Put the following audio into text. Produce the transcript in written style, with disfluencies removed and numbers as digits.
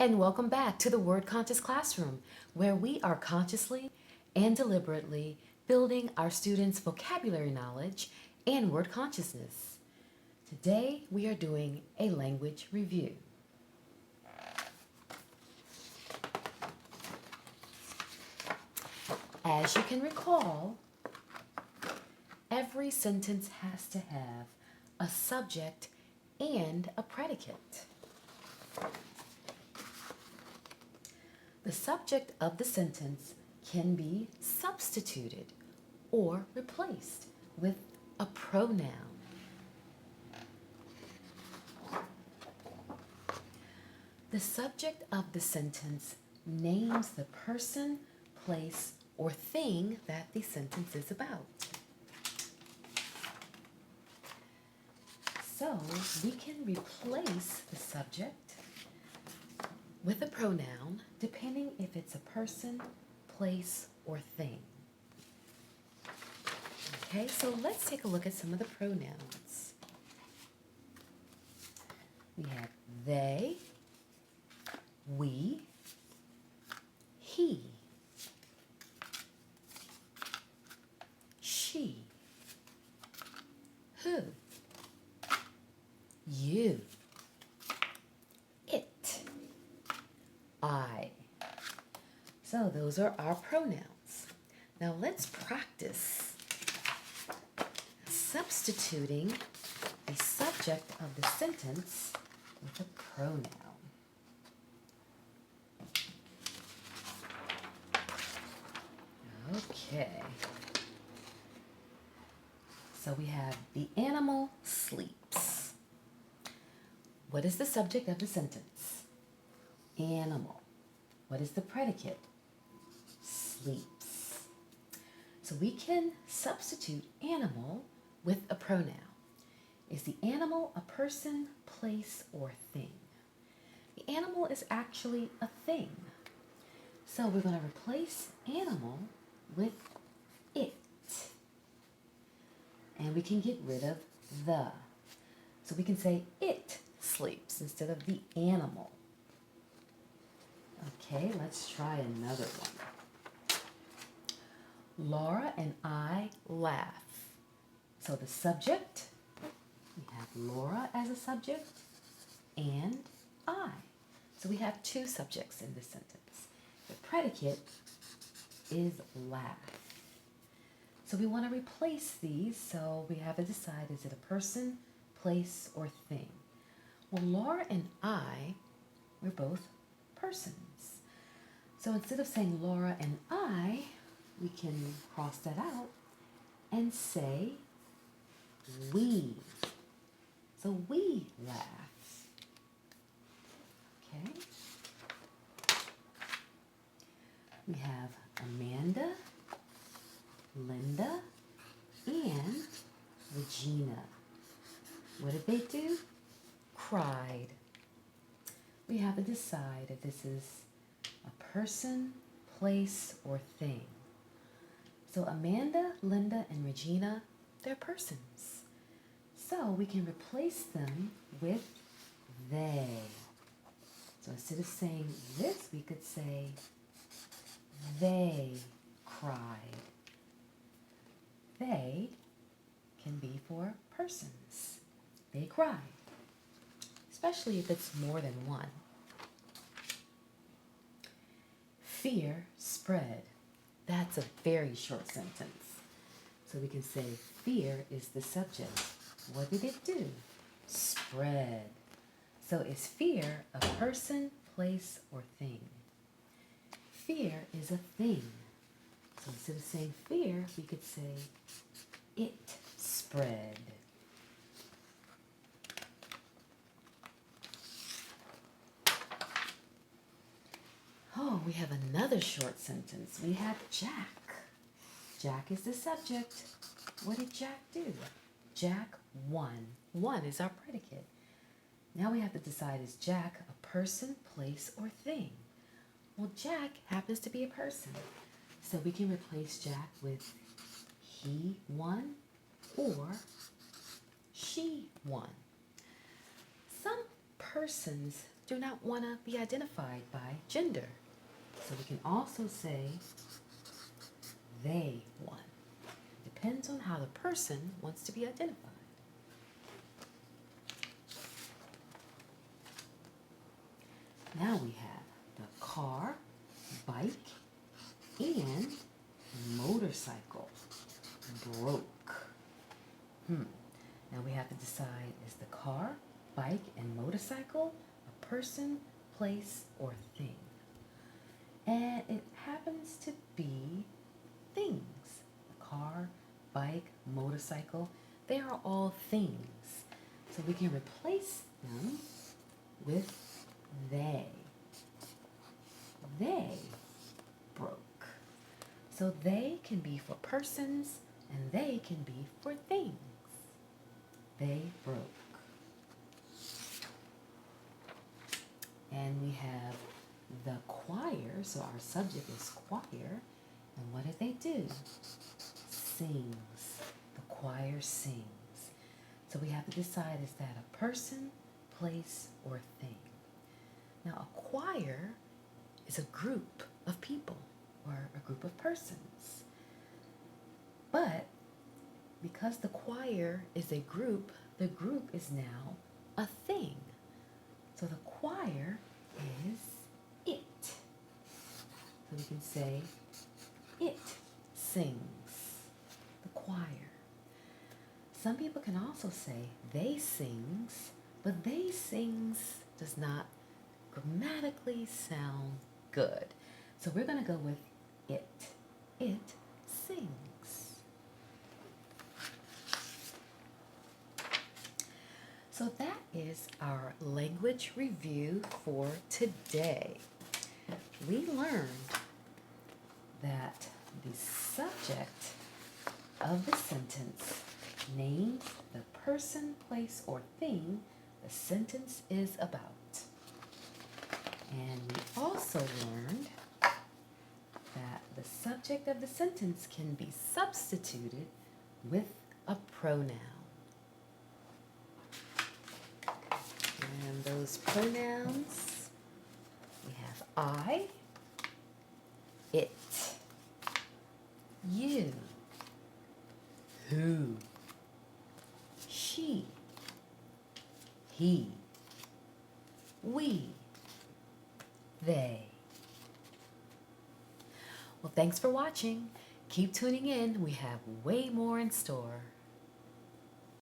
and welcome back to the Word Conscious Classroom, where we are consciously and deliberately building our students' vocabulary knowledge and word consciousness. Today, we are doing a language review. As you can recall, every sentence has to have a subject and a predicate. The subject of the sentence can be substituted or replaced with a pronoun. The subject of the sentence names the person, place, or thing that the sentence is about. So we can replace the subject with a pronoun depending if it's a person, place, or thing. Okay, so let's take a look at some of the pronouns. We have they, we, he, she, who, you, it, I. So those are our pronouns. Now let's practice substituting the subject of the sentence with a pronoun. Okay. So we have the animal sleeps. What is the subject of the sentence? Animal. What is the predicate? Sleeps. So we can substitute animal with a pronoun. Is the animal a person, place, or thing? The animal is actually a thing. So we're going to replace animal with it. And we can get rid of the. So we can say it sleeps instead of the animal. Okay, let's try another one. Laura and I laugh. So the subject, we have Laura as a subject and I. So we have two subjects in this sentence. The predicate is laugh. So we want to replace these, so we have to decide, is it a person, place, or thing? Well, Laura and I, we're both persons. So instead of saying Laura and I, we can cross that out and say we. So we laugh. Okay. We have Amanda, Linda, and Regina. What did they do? Cried. We have to decide if this is a person, place, or thing. So Amanda, Linda, and Regina, they're persons. So we can replace them with they. So instead of saying this, we could say they cried. They can be for persons. They cried, especially if it's more than one. Fear spread. That's a very short sentence. So we can say fear is the subject. What did it do? Spread. So is fear a person, place, or thing? Fear is a thing. So instead of saying fear, we could say it spread. Oh, we have another short sentence. We have Jack. Jack is the subject. What did Jack do? Jack won. One is our predicate. Now we have to decide, is Jack a person, place, or thing? Well, Jack happens to be a person. So we can replace Jack with he won or she won. Some persons do not want to be identified by gender. So we can also say they won. Depends on how the person wants to be identified. Now we have the car, bike, and motorcycle broke. Now we have to decide, is the car, bike, and motorcycle a person, place, or thing? And it happens to be things. The car, bike, motorcycle, they are all things. So we can replace them with they. They broke. So they can be for persons and they can be for things. They broke. And we have the choir, so our subject is choir. And what did they do? Sings. The choir sings. So we have to decide, is that a person, place, or thing? Now, a choir is a group of people or a group of persons. But because the choir is a group, the group is now a thing. So the choir is it. So we can say it sings, the choir. Some people can also say they sings, but they sings does not grammatically sound good. So we're going to go with it. It sings. So that is our language review for today. We learned that the subject of the sentence names the person, place, or thing the sentence is about. And we also learned that the subject of the sentence can be substituted with a pronoun. And those pronouns, we have I, it, you, who, she, he, we, they. Well, thanks for watching. Keep tuning in. We have way more in store.